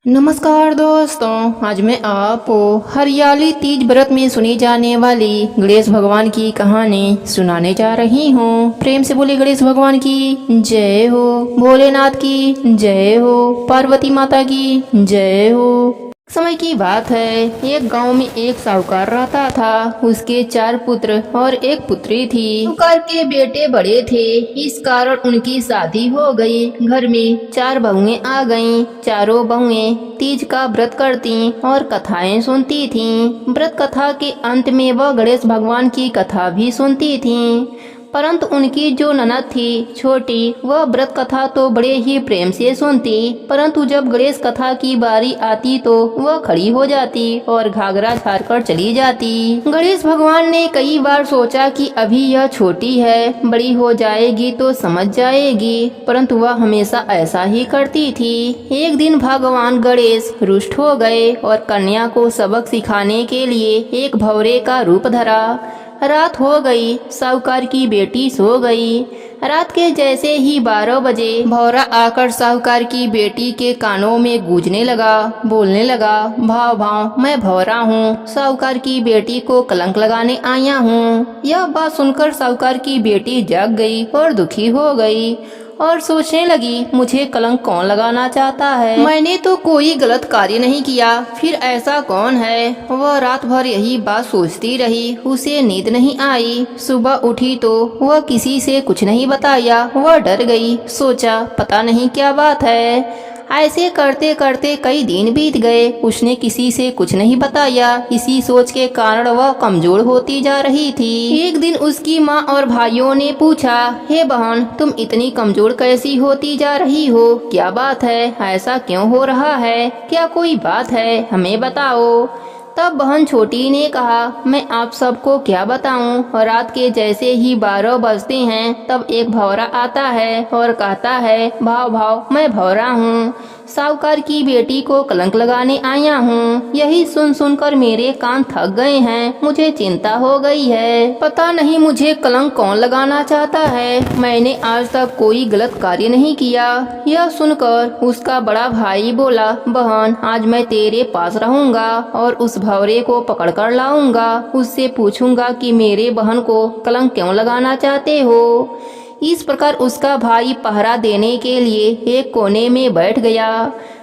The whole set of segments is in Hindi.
नमस्कार दोस्तों, आज मैं आपको हरियाली तीज व्रत में सुनी जाने वाली गणेश भगवान की कहानी सुनाने जा रही हूँ। प्रेम से बोले गणेश भगवान की जय हो, भोलेनाथ की जय हो, पार्वती माता की जय हो। समय की बात है, एक गांव में एक साहूकार रहता था। उसके 4 पुत्र और एक पुत्री थी। साहूकार के बेटे बड़े थे, इस कारण उनकी शादी हो गई। घर में 4 बहुएं आ गईं। चारों बहुएं तीज का व्रत करती और कथाएं सुनती थीं। व्रत कथा के अंत में वह गणेश भगवान की कथा भी सुनती थीं। परंतु उनकी जो ननद थी छोटी, वह व्रत कथा तो बड़े ही प्रेम से सुनती, परंतु जब गणेश कथा की बारी आती तो वह खड़ी हो जाती और घाघरा झाड़कर चली जाती। गणेश भगवान ने कई बार सोचा कि अभी यह छोटी है, बड़ी हो जाएगी तो समझ जाएगी, परंतु वह हमेशा ऐसा ही करती थी। एक दिन भगवान गणेश रुष्ट हो गए और कन्या को सबक सिखाने के लिए एक भौरे का रूप धरा। रात हो गई, साहूकार की बेटी सो गई। रात के जैसे ही 12 बजे भौरा आकर साहूकार की बेटी के कानों में गूंजने लगा, बोलने लगा, भाव भाव मैं भौरा हूँ, साहूकार की बेटी को कलंक लगाने आया हूँ। यह बात सुनकर साहूकार की बेटी जाग गई और दुखी हो गई और सोचने लगी, मुझे कलंक कौन लगाना चाहता है? मैंने तो कोई गलत कार्य नहीं किया, फिर ऐसा कौन है? वह रात भर यही बात सोचती रही। उसे नींद नहीं आई। सुबह उठी तो वह किसी से कुछ नहीं बताया। वह डर गई, सोचा पता नहीं क्या बात है। ऐसे करते करते कई दिन बीत गए। उसने किसी से कुछ नहीं बताया। इसी सोच के कारण वह कमजोर होती जा रही थी। एक दिन उसकी माँ और भाइयों ने पूछा, हे बहन, तुम इतनी कमजोर कैसी होती जा रही हो? क्या बात है? ऐसा क्यों हो रहा है? क्या कोई बात है? हमें बताओ। तब बहन छोटी ने कहा, मैं आप सबको क्या बताऊं? रात के जैसे ही 12 बजते हैं तब एक भौरा आता है और कहता है, भाव भाव मैं भौरा हूँ, साहूकार की बेटी को कलंक लगाने आया हूँ। यही सुन सुनकर मेरे कान थक गए हैं। मुझे चिंता हो गई है, पता नहीं मुझे कलंक कौन लगाना चाहता है। मैंने आज तक कोई गलत कार्य नहीं किया। यह सुनकर उसका बड़ा भाई बोला, बहन आज मैं तेरे पास रहूंगा और उस भौरे को पकड़ कर लाऊंगा। उससे पूछूंगा कि मेरे बहन को कलंक क्यों लगाना चाहते हो। इस प्रकार उसका भाई पहरा देने के लिए एक कोने में बैठ गया।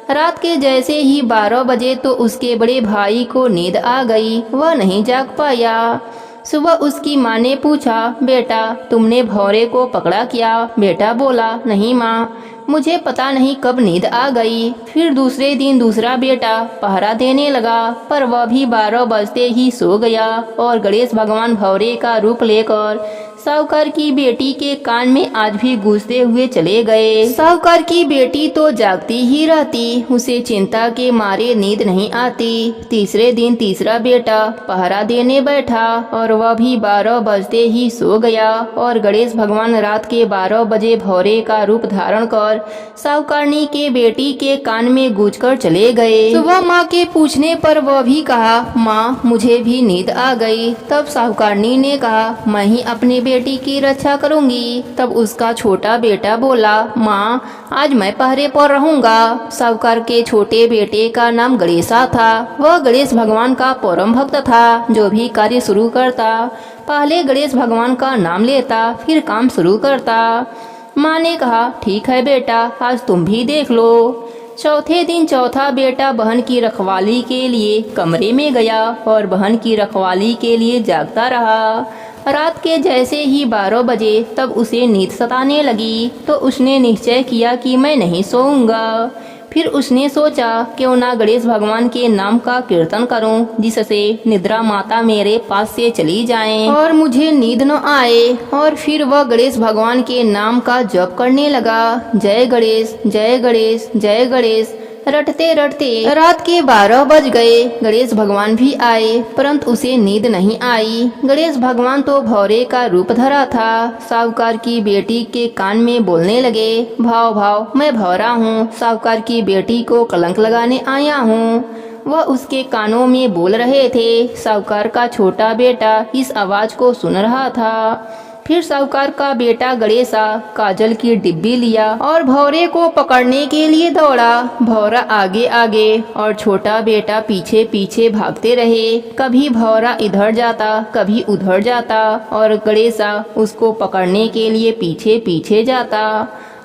रात के जैसे ही 12 बजे तो उसके बड़े भाई को नींद आ गई। वह नहीं जाग पाया। सुबह उसकी माँ ने पूछा, बेटा तुमने भौरे को पकड़ा क्या? बेटा बोला, नहीं माँ, मुझे पता नहीं कब नींद आ गई। फिर दूसरे दिन दूसरा बेटा पहरा देने लगा, पर वह भी 12 बजते ही सो गया और गणेश भगवान भौरे का रूप लेकर साहूकार की बेटी के कान में आज भी गूंजते हुए चले गए। साहूकार की बेटी तो जागती ही रहती। उसे चिंता के मारे नींद नहीं आती। तीसरे दिन तीसरा बेटा पहरा देने बैठा और वह भी 12 बजते ही सो गया और गणेश भगवान रात के 12 बजे भौरे का रूप धारण कर साहूकारनी के बेटी के कान में गूंज कर चले गए। सुबह माँ के पूछने पर वह भी कहा, माँ मुझे भी नींद आ गई। तब साहूकारनी ने कहा, मैं ही अपने बेटी की रक्षा करूंगी। तब उसका छोटा बेटा बोला, माँ आज मैं पहरे पर रहूंगा। साहूकार के छोटे बेटे का नाम गणेशा था। वह गणेश भगवान का परम भक्त था। जो भी कार्य शुरू करता पहले गणेश भगवान का नाम लेता, फिर काम शुरू करता। माँ ने कहा, ठीक है बेटा, आज तुम भी देख लो। चौथे दिन चौथा बेटा बहन की रखवाली के लिए कमरे में गया और बहन की रखवाली के लिए जागता रहा। रात के जैसे ही 12 बजे तब उसे नींद सताने लगी तो उसने निश्चय किया कि मैं नहीं सोऊंगा। फिर उसने सोचा, क्यों ना गणेश भगवान के नाम का कीर्तन करूं, जिससे निद्रा माता मेरे पास से चली जाएं और मुझे नींद न आए। और फिर वह गणेश भगवान के नाम का जप करने लगा, जय गणेश जय गणेश जय गणेश। रटते रटते रात के 12 बज गए। गणेश भगवान भी आए, परंतु उसे नींद नहीं आई। गणेश भगवान तो भौरे का रूप धरा था। साहूकार की बेटी के कान में बोलने लगे, भाव भाव मैं भौरा हूँ, साहूकार की बेटी को कलंक लगाने आया हूँ। वह उसके कानों में बोल रहे थे। साहूकार का छोटा बेटा इस आवाज को सुन रहा था। फिर साहूकार का बेटा गणेशा काजल की डिब्बी लिया और भौरे को पकड़ने के लिए दौड़ा। भौरा आगे आगे और छोटा बेटा पीछे पीछे भागते रहे। कभी भौरा इधर जाता कभी उधर जाता और गणेशा उसको पकड़ने के लिए पीछे पीछे जाता।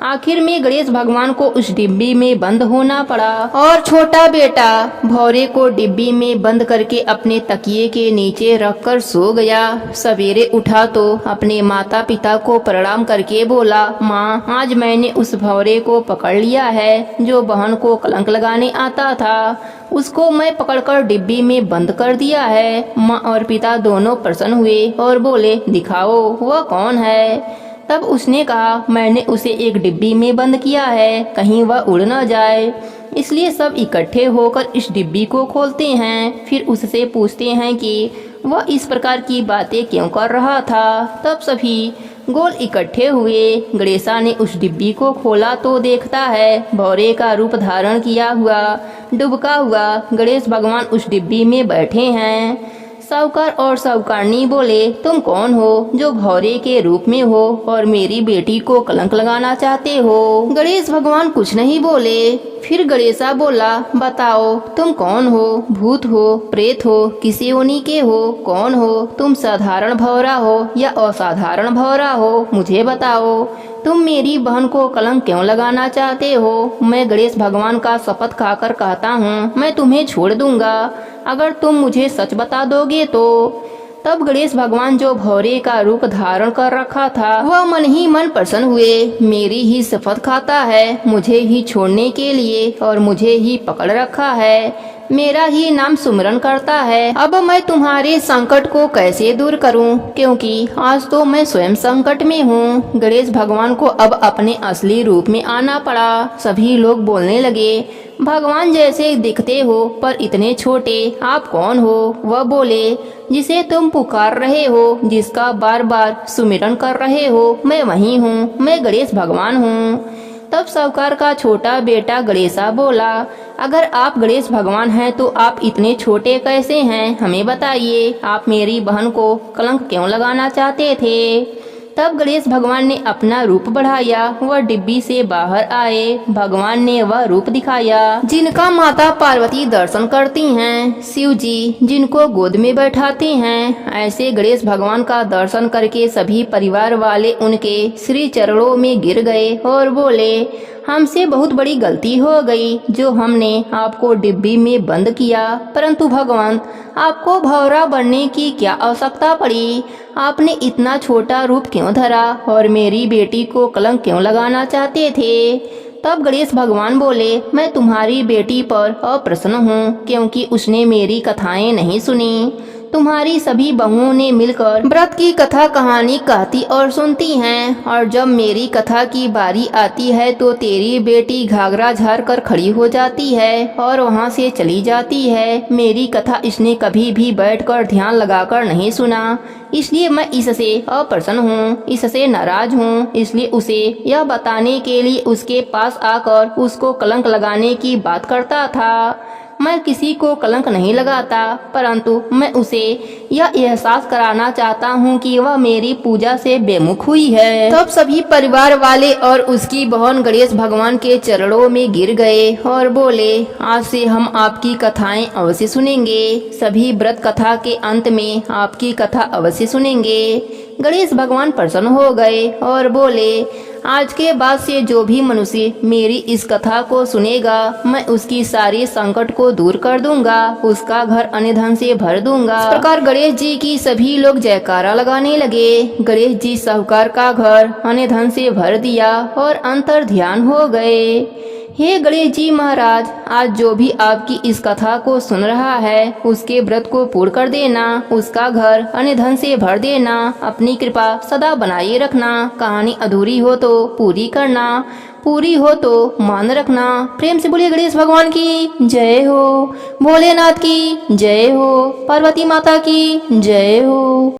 आखिर में गणेश भगवान को उस डिब्बी में बंद होना पड़ा और छोटा बेटा भौरे को डिब्बी में बंद करके अपने तकिए के नीचे रखकर सो गया। सवेरे उठा तो अपने माता पिता को प्रणाम करके बोला, माँ, आज मैंने उस भौरे को पकड़ लिया है जो बहन को कलंक लगाने आता था। उसको मैं पकड़कर डिब्बी में बंद कर दिया है। माँ और पिता दोनों प्रसन्न हुए और बोले, दिखाओ वह कौन है। तब उसने कहा, मैंने उसे एक डिब्बी में बंद किया है, कहीं वह उड़ न जाए। इसलिए सब इकट्ठे होकर इस डिब्बी को खोलते हैं। फिर उससे पूछते हैं कि वह इस प्रकार की बातें क्यों कर रहा था। तब सभी गोल इकट्ठे हुए। गणेशा ने उस डिब्बी को खोला तो देखता है भौरे का रूप धारण किया हुआ डुबका हुआ गणेश भगवान उस डिब्बी में बैठे हैं। साहूकार और साहूकारनी बोले, तुम कौन हो जो भौरे के रूप में हो और मेरी बेटी को कलंक लगाना चाहते हो। गणेश भगवान कुछ नहीं बोले। फिर गणेशा बोला, बताओ तुम कौन हो, भूत हो, प्रेत हो, किसी योनि के हो, कौन हो, तुम साधारण भौरा हो या असाधारण भौरा हो, मुझे बताओ। तुम मेरी बहन को कलंक क्यों लगाना चाहते हो। मैं गणेश भगवान का शपथ खाकर कहता हूँ, मैं तुम्हें छोड़ दूंगा अगर तुम मुझे सच बता दोगे तो। तब गणेश भगवान जो भौरे का रूप धारण कर रखा था वह मन ही मन प्रसन्न हुए। मेरी ही शपथ खाता है मुझे ही छोड़ने के लिए और मुझे ही पकड़ रखा है, मेरा ही नाम सुमरन करता है। अब मैं तुम्हारे संकट को कैसे दूर करूं, क्योंकि आज तो मैं स्वयं संकट में हूं। गणेश भगवान को अब अपने असली रूप में आना पड़ा। सभी लोग बोलने लगे, भगवान जैसे दिखते हो पर इतने छोटे, आप कौन हो। वह बोले, जिसे तुम पुकार रहे हो, जिसका बार बार सुमिरन कर रहे हो, मैं वही हूँ, मैं गणेश भगवान हूँ। तब साहूकार का छोटा बेटा गणेशा बोला, अगर आप गणेश भगवान हैं तो आप इतने छोटे कैसे हैं, हमें बताइए। आप मेरी बहन को कलंक क्यों लगाना चाहते थे। तब गणेश भगवान ने अपना रूप बढ़ाया। वह डिब्बी से बाहर आए। भगवान ने वह रूप दिखाया जिनका माता पार्वती दर्शन करती हैं, शिव जी जिनको गोद में बैठाते हैं। ऐसे गणेश भगवान का दर्शन करके सभी परिवार वाले उनके श्री चरणों में गिर गए और बोले, हमसे बहुत बड़ी गलती हो गई जो हमने आपको डिब्बी में बंद किया। परंतु भगवान, आपको भौरा बनने की क्या आवश्यकता पड़ी। आपने इतना छोटा रूप क्यों धरा और मेरी बेटी को कलंक क्यों लगाना चाहते थे। तब गणेश भगवान बोले, मैं तुम्हारी बेटी पर अप्रसन्न हूँ क्योंकि उसने मेरी कथाएं नहीं सुनी। तुम्हारी सभी बहुओं ने मिलकर व्रत की कथा कहानी कहती और सुनती हैं, और जब मेरी कथा की बारी आती है तो तेरी बेटी घाघरा झाड़ कर खड़ी हो जाती है और वहाँ से चली जाती है। मेरी कथा इसने कभी भी बैठकर ध्यान लगाकर नहीं सुना, इसलिए मैं इससे अप्रसन्न हूँ, इससे नाराज हूँ। इसलिए उसे यह बताने के लिए उसके पास आकर उसको कलंक लगाने की बात करता था। मैं किसी को कलंक नहीं लगाता, परंतु मैं उसे यह एहसास कराना चाहता हूँ कि वह मेरी पूजा से बेमुख हुई है। तब सभी परिवार वाले और उसकी बहन गणेश भगवान के चरणों में गिर गए और बोले, आज से हम आपकी कथाएं अवश्य सुनेंगे। सभी व्रत कथा के अंत में आपकी कथा अवश्य सुनेंगे। गणेश भगवान प्रसन्न हो गए और बोले, आज के बाद से जो भी मनुष्य मेरी इस कथा को सुनेगा, मैं उसकी सारी संकट को दूर कर दूंगा, उसका घर अन्य धन से भर दूंगा। इस प्रकार गणेश जी की सभी लोग जयकारा लगाने लगे। गणेश जी साहूकार का घर अन्य धन से भर दिया और अंतर ध्यान हो गए। हे गणेश जी महाराज, आज जो भी आपकी इस कथा को सुन रहा है उसके व्रत को पूर्ण कर देना, उसका घर अन्य धन से भर देना, अपनी कृपा सदा बनाए रखना। कहानी अधूरी हो तो पूरी करना, पूरी हो तो मान रखना। प्रेम से बोलिए गणेश भगवान की जय हो, भोलेनाथ की जय हो, पार्वती माता की जय हो।